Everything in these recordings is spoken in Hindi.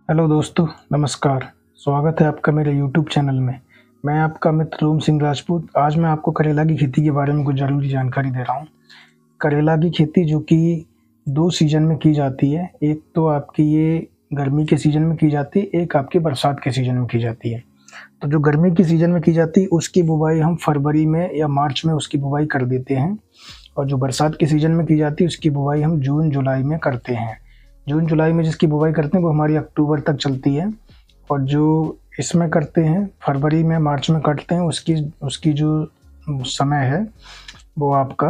हेलो दोस्तों, नमस्कार। स्वागत है आपका मेरे यूट्यूब चैनल में। मैं आपका मित्र रोम सिंह राजपूत। आज मैं आपको करेला की खेती के बारे में कुछ ज़रूरी जानकारी दे रहा हूँ। करेला की खेती जो कि 2 सीज़न में की जाती है। एक तो आपकी ये गर्मी के सीज़न में की जाती है, एक आपकी बरसात के सीज़न में की जाती है। तो जो गर्मी की सीज़न में की जाती है उसकी बुवाई हम फरवरी में या मार्च में उसकी बुवाई कर देते हैं, और जो बरसात के सीज़न में की जाती है उसकी बुवाई हम जून जुलाई में करते हैं। जून जुलाई में जिसकी बुवाई करते हैं वो हमारी अक्टूबर तक चलती है, और जो इसमें करते हैं फरवरी में मार्च में काटते हैं उसकी जो समय है वो आपका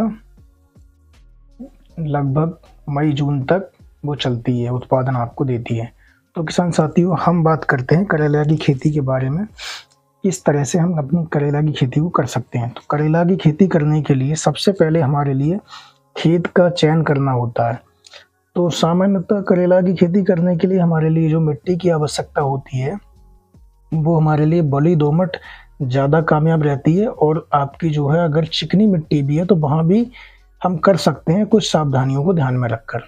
लगभग मई जून तक वो चलती है, उत्पादन आपको देती है। तो किसान साथियों, हम बात करते हैं करेला की खेती के बारे में, किस तरह से हम अपनी करेला की खेती को कर सकते हैं। तो करेला की खेती करने के लिए सबसे पहले हमारे लिए खेत का चयन करना होता है। तो सामान्यतः करेला की खेती करने के लिए हमारे लिए जो मिट्टी की आवश्यकता होती है वो हमारे लिए बलुई दोमट ज़्यादा कामयाब रहती है, और आपकी जो है अगर चिकनी मिट्टी भी है तो वहाँ भी हम कर सकते हैं कुछ सावधानियों को ध्यान में रखकर।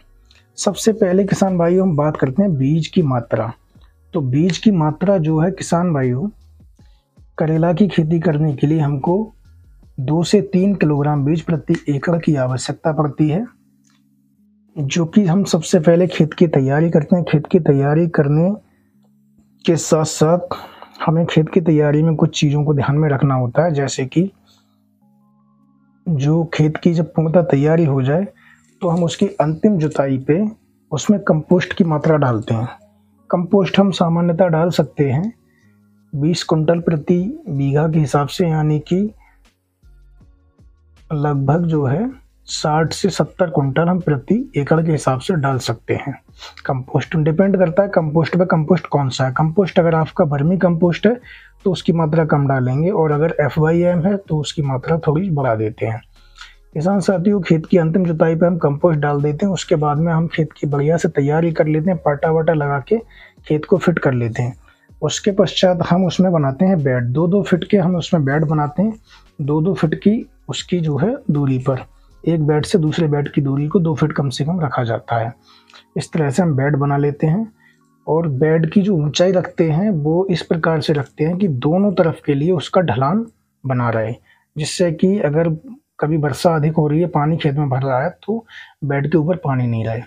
सबसे पहले किसान भाइयों हम बात करते हैं बीज की मात्रा। तो बीज की मात्रा जो है किसान भाइयों, करेला की खेती करने के लिए हमको 2 से 3 किलोग्राम बीज प्रति एकड़ की आवश्यकता पड़ती है, जो कि हम सबसे पहले खेत की तैयारी करते हैं। खेत की तैयारी करने के साथ साथ हमें खेत की तैयारी में कुछ चीज़ों को ध्यान में रखना होता है, जैसे कि जो खेत की जब पूर्णतः तैयारी हो जाए तो हम उसकी अंतिम जुताई पे उसमें कंपोस्ट की मात्रा डालते हैं। कंपोस्ट हम सामान्यतः डाल सकते हैं 20 कुंटल प्रति बीघा के हिसाब से, यानी कि लगभग जो है 60 से 70 कुंटल हम प्रति एकड़ के हिसाब से डाल सकते हैं। कंपोस्ट डिपेंड करता है कंपोस्ट पे, कंपोस्ट कौन सा है। कंपोस्ट अगर आपका वर्मी कंपोस्ट है तो उसकी मात्रा कम डालेंगे, और अगर FYM है तो उसकी मात्रा थोड़ी बढ़ा देते हैं। किसान साथियों, खेत की अंतिम जुताई पे हम कंपोस्ट डाल देते हैं। उसके बाद में हम खेत की बढ़िया से तैयारी कर लेते हैं, पाटा वाटा लगा के खेत को फिट कर लेते हैं। उसके पश्चात हम उसमें बनाते हैं बेड। 2-2 फीट के हम उसमें बेड बनाते हैं। 2-2 फीट की उसकी जो है दूरी पर, एक बेड से दूसरे बेड की दूरी को 2 फीट कम से कम रखा जाता है। इस तरह से हम बेड बना लेते हैं, और बेड की जो ऊंचाई रखते हैं वो इस प्रकार से रखते हैं कि दोनों तरफ के लिए उसका ढलान बना रहे, जिससे कि अगर कभी वर्षा अधिक हो रही है, पानी खेत में भर रहा है, तो बेड के ऊपर पानी नहीं रहे।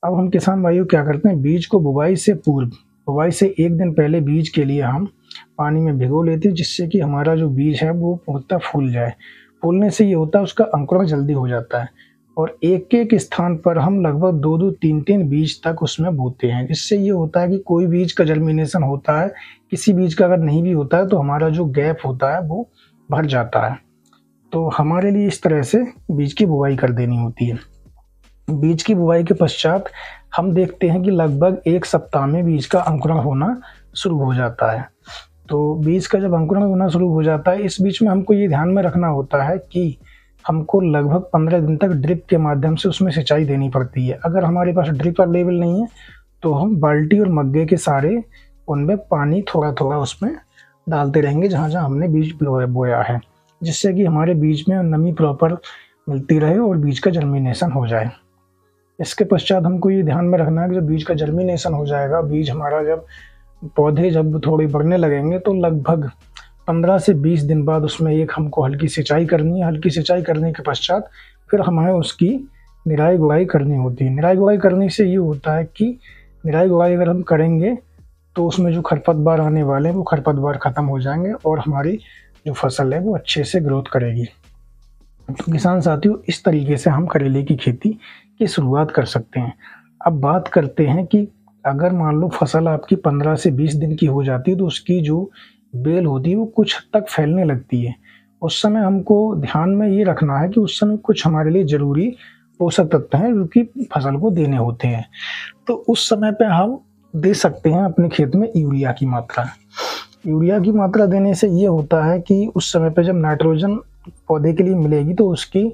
अब हम किसान भाइयों क्या करते हैं, बीज को बुवाई से पूर्व, बुवाई से 1 दिन पहले बीज के लिए हम पानी में भिगो लेते हैं, जिससे कि हमारा जो बीज है वो पूर्णतः फूल जाए। फूलने से ये होता है उसका अंकुरण जल्दी हो जाता है, और एक-एक स्थान पर हम लगभग 2-2, 3-3 बीज तक उसमें बोते हैं, जिससे ये होता है कि कोई बीज का जर्मिनेशन होता है, किसी बीज का अगर नहीं भी होता है तो हमारा जो गैप होता है वो भर जाता है। तो हमारे लिए इस तरह से बीज की बुवाई कर देनी होती है। बीज की बुवाई के पश्चात हम देखते हैं कि लगभग 1 सप्ताह में बीज का अंकुरण होना शुरू हो जाता है। तो बीज का जब अंकुरण होना शुरू हो जाता है, इस बीच में हमको ये ध्यान में रखना होता है कि हमको लगभग 15 दिन तक ड्रिप के माध्यम से उसमें सिंचाई देनी पड़ती है। अगर हमारे पास ड्रिप अवेलेबल नहीं है तो हम बाल्टी और मग्गे के सहारे उनमें पानी थोड़ा-थोड़ा उसमें डालते रहेंगे जहाँ-जहाँ हमने बीज बोया है, जिससे कि हमारे बीज में नमी प्रॉपर मिलती रहे और बीज का जर्मिनेशन हो जाए। इसके पश्चात हमको ये ध्यान में रखना है कि जब बीज का जर्मिनेशन हो जाएगा, बीज हमारा जब पौधे जब थोड़े बढ़ने लगेंगे तो लगभग 15 से 20 दिन बाद उसमें एक हमको हल्की सिंचाई करनी है। हल्की सिंचाई करने के पश्चात फिर हमें उसकी निराई गुड़ाई करनी होती है। निराई गुड़ाई करने से ये होता है कि निराई गुड़ाई अगर हम करेंगे तो उसमें जो खरपतवार आने वाले हैं वो खरपतवार ख़त्म हो जाएंगे, और हमारी जो फसल है वो अच्छे से ग्रोथ करेगी। तो किसान साथियों, इस तरीके से हम करेले की खेती की शुरुआत कर सकते हैं। अब बात करते हैं कि अगर मान लो फसल आपकी 15 से 20 दिन की हो जाती है तो उसकी जो बेल होती है वो कुछ हद तक फैलने लगती है। उस समय हमको ध्यान में ये रखना है कि उस समय कुछ हमारे लिए ज़रूरी पोषक तत्व हैं जो कि फसल को देने होते हैं। तो उस समय पे हम दे सकते हैं अपने खेत में यूरिया की मात्रा। यूरिया की मात्रा देने से ये होता है कि उस समय पे जब नाइट्रोजन पौधे के लिए मिलेगी तो उसकी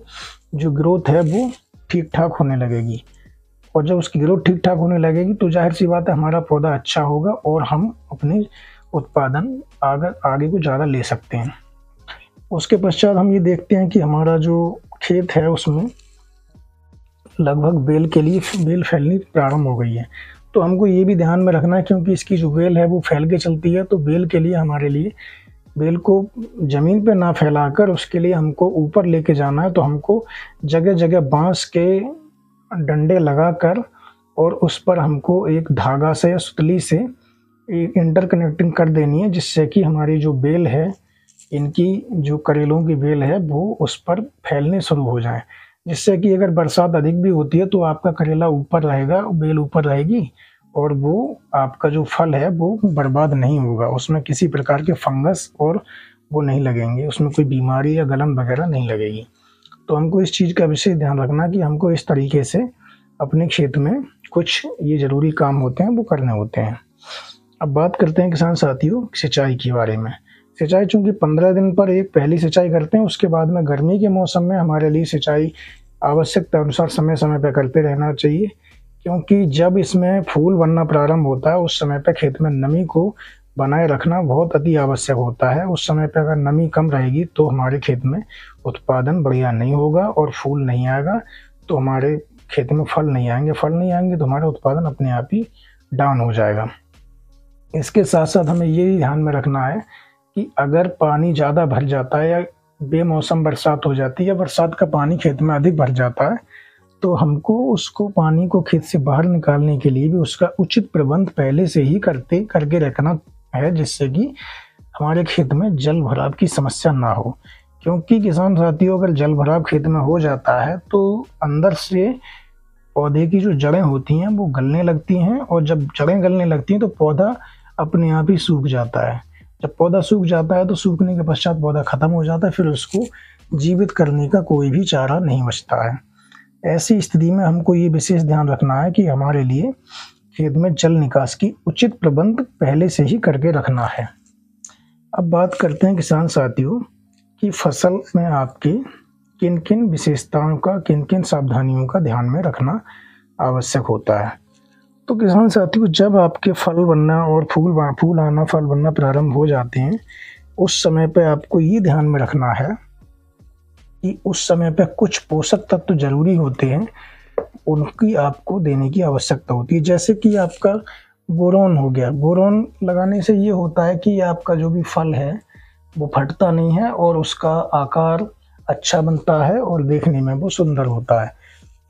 जो ग्रोथ है वो ठीक-ठाक होने लगेगी, और जब उसकी ग्रोथ ठीक-ठाक होने लगेगी तो ज़ाहिर-सी बात है हमारा पौधा अच्छा होगा और हम अपने उत्पादन आगे को ज़्यादा ले सकते हैं। उसके पश्चात हम ये देखते हैं कि हमारा जो खेत है उसमें लगभग बेल फैलनी प्रारंभ हो गई है। तो हमको ये भी ध्यान में रखना है, क्योंकि इसकी जो बेल है वो फैल के चलती है, तो बेल के लिए हमारे लिए बेल को ज़मीन पे ना फैलाकर उसके लिए हमको ऊपर लेके जाना है। तो हमको जगह जगह बांस के डंडे लगाकर और उस पर हमको एक धागा से या सुतली से इंटरकनेक्टिंग कर देनी है, जिससे कि हमारी जो बेल है, इनकी जो करेलों की बेल है वो उस पर फैलने शुरू हो जाए, जिससे कि अगर बरसात अधिक भी होती है तो आपका करेला ऊपर रहेगा, बेल ऊपर रहेगी और वो आपका जो फल है वो बर्बाद नहीं होगा, उसमें किसी प्रकार के फंगस और वो नहीं लगेंगे, उसमें कोई बीमारी या गलन वगैरह नहीं लगेगी। तो हमको इस चीज़ का विशेष ध्यान रखना कि हमको इस तरीके से अपने खेत में कुछ ये ज़रूरी काम होते हैं वो करने होते हैं। अब बात करते हैं किसान साथियों सिंचाई के बारे में। सिंचाई चूँकि 15 दिन पर एक पहली सिंचाई करते हैं, उसके बाद में गर्मी के मौसम में हमारे लिए सिंचाई आवश्यकता अनुसार समय समय पर करते रहना चाहिए, क्योंकि जब इसमें फूल बनना प्रारंभ होता है उस समय पर खेत में नमी को बनाए रखना बहुत अति आवश्यक होता है। उस समय पर अगर नमी कम रहेगी तो हमारे खेत में उत्पादन बढ़िया नहीं होगा और फूल नहीं आएगा, तो हमारे खेत में फल नहीं आएंगे, फल नहीं आएंगे तो हमारा उत्पादन अपने आप ही डाउन हो जाएगा। इसके साथ साथ हमें ये भी ध्यान में रखना है कि अगर पानी ज़्यादा भर जाता है या बेमौसम बरसात हो जाती है या बरसात का पानी खेत में अधिक भर जाता है, तो हमको उसको पानी को खेत से बाहर निकालने के लिए भी उसका उचित प्रबंध पहले से ही करके रखना है, जिससे कि हमारे खेत में जल भराव की समस्या ना हो। क्योंकि किसान साथियों अगर जल भराव खेत में हो जाता है तो अंदर से पौधे की जो जड़ें होती हैं वो गलने लगती हैं, और जब जड़ें गलने लगती हैं तो पौधा अपने आप ही सूख जाता है। जब पौधा सूख जाता है तो सूखने के पश्चात पौधा खत्म हो जाता है, फिर उसको जीवित करने का कोई भी चारा नहीं बचता है। ऐसी स्थिति में हमको ये विशेष ध्यान रखना है कि हमारे लिए खेत में जल निकास की उचित प्रबंध पहले से ही करके रखना है। अब बात करते हैं किसान साथियों कि फसल में आपकी किन किन विशेषताओं का, किन किन सावधानियों का ध्यान में रखना आवश्यक होता है। तो किसान साथियों जब आपके फल बनना और फूल आना, फल बनना प्रारंभ हो जाते हैं, उस समय पे आपको ये ध्यान में रखना है कि उस समय पे कुछ पोषक तत्व जरूरी होते हैं, उनकी आपको देने की आवश्यकता होती है। जैसे कि आपका बोरोन हो गया, बोरोन लगाने से ये होता है कि आपका जो भी फल है वो फटता नहीं है और उसका आकार अच्छा बनता है और देखने में वो सुंदर होता है।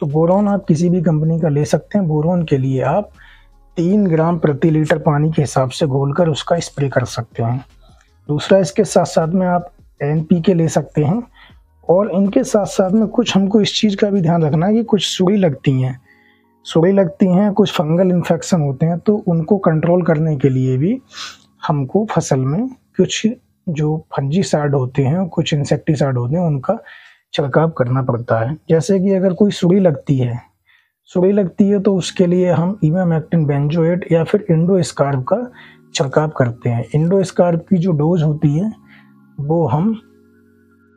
तो बोरोन आप किसी भी कंपनी का ले सकते हैं। बोरोन के लिए आप 3 ग्राम प्रति लीटर पानी के हिसाब से घोलकर उसका स्प्रे कर सकते हैं। दूसरा, इसके साथ साथ में आप NPK ले सकते हैं, और इनके साथ साथ में कुछ हमको इस चीज़ का भी ध्यान रखना है कि कुछ सुड़ी लगती हैं, कुछ फंगल इन्फेक्शन होते हैं, तो उनको कंट्रोल करने के लिए भी हमको फसल में कुछ जो फंजीसाइड होते हैं, कुछ इंसेक्टिसाइड होते हैं, उनका छिड़काव करना पड़ता है। जैसे कि अगर कोई सुड़ी लगती है तो उसके लिए हम इमामेक्टिन बेंजोएट या फिर इंडोस्कार्ब का छिड़काव करते हैं। इंडोस्कार्ब की जो डोज होती है वो हम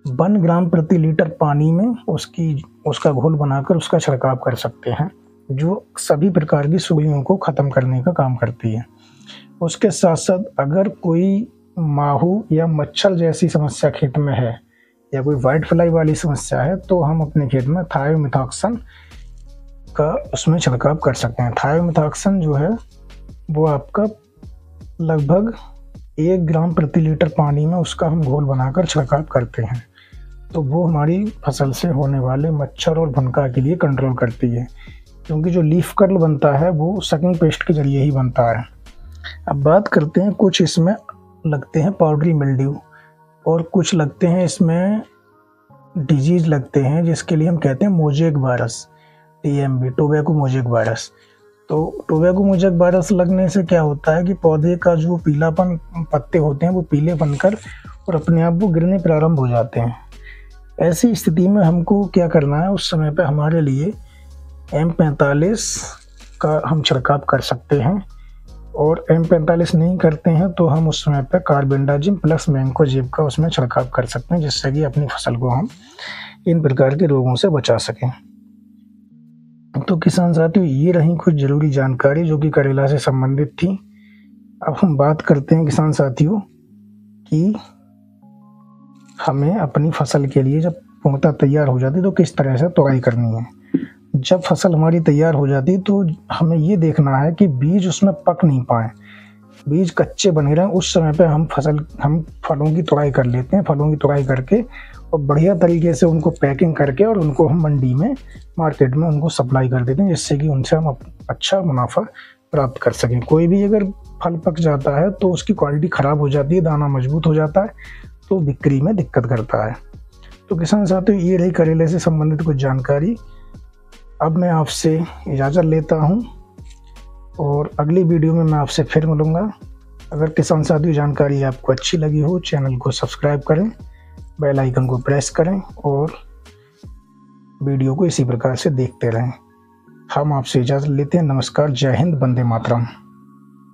1 ग्राम प्रति लीटर पानी में उसका घोल बनाकर उसका छिड़काव कर सकते हैं, जो सभी प्रकार की सुड़ियों को ख़त्म करने का काम करती है। उसके साथ साथ अगर कोई माहू या मच्छर जैसी समस्या खेत में है या कोई वाइट फ्लाई वाली समस्या है, तो हम अपने खेत में थायोमिथॉक्सन का उसमें छिड़काव कर सकते हैं। थायोमिथॉक्सन जो है वो आपका लगभग 1 ग्राम प्रति लीटर पानी में उसका हम घोल बनाकर छिड़काव करते हैं, तो वो हमारी फसल से होने वाले मच्छर और भुनका के लिए कंट्रोल करती है, क्योंकि जो लीफ कर्ल बनता है वो सकिंग पेस्ट के जरिए ही बनता है। अब बात करते हैं, कुछ इसमें लगते हैं पाउडरी मिल्ड्यू और कुछ लगते हैं इसमें डिजीज लगते हैं, जिसके लिए हम कहते हैं mosaic virus, TMV, tobacco mosaic virus. तो टोबैको मोजेक वायरस लगने से क्या होता है कि पौधे का जो पीलापन पत्ते होते हैं वो पीले बनकर और अपने आप वो गिरने प्रारंभ हो जाते हैं। ऐसी स्थिति में हमको क्या करना है, उस समय पे हमारे लिए M45 का हम छिड़काव कर सकते हैं, और M45 नहीं करते हैं तो हम उस समय पे कार्बेंडाजिम प्लस मैंकोजेब का उसमें छिड़काव कर सकते हैं, जिससे कि अपनी फसल को हम इन प्रकार के रोगों से बचा सकें। तो किसान साथियों ये रही कुछ ज़रूरी जानकारी जो कि करेला से संबंधित थी। अब हम बात करते हैं किसान साथियों कि हमें अपनी फसल के लिए जब पूर्णतः तैयार हो जाती है तो किस तरह से तोड़ाई करनी है। जब फसल हमारी तैयार हो जाती है तो हमें ये देखना है कि बीज उसमें पक नहीं पाए, बीज कच्चे बने रहें। उस समय पे हम फलों की तुड़ाई कर लेते हैं। फलों की तुड़ाई करके और बढ़िया तरीके से उनको पैकिंग करके और उनको हम मंडी में, मार्केट में उनको सप्लाई कर देते हैं, जिससे कि उनसे हम अच्छा मुनाफा प्राप्त कर सकें। कोई भी अगर फल पक जाता है तो उसकी क्वालिटी ख़राब हो जाती है, दाना मजबूत हो जाता है, तो बिक्री में दिक्कत करता है। तो किसान साथियों, ये रही करेले से संबंधित कुछ जानकारी। अब मैं आपसे इजाज़त लेता हूँ और अगली वीडियो में मैं आपसे फिर मिलूँगा। अगर किसान साथियों जानकारी आपको अच्छी लगी हो, चैनल को सब्सक्राइब करें, बेल आइकन को प्रेस करें और वीडियो को इसी प्रकार से देखते रहें। हम आपसे इजाज़त लेते हैं। नमस्कार, जय हिंद, वंदे मातरम।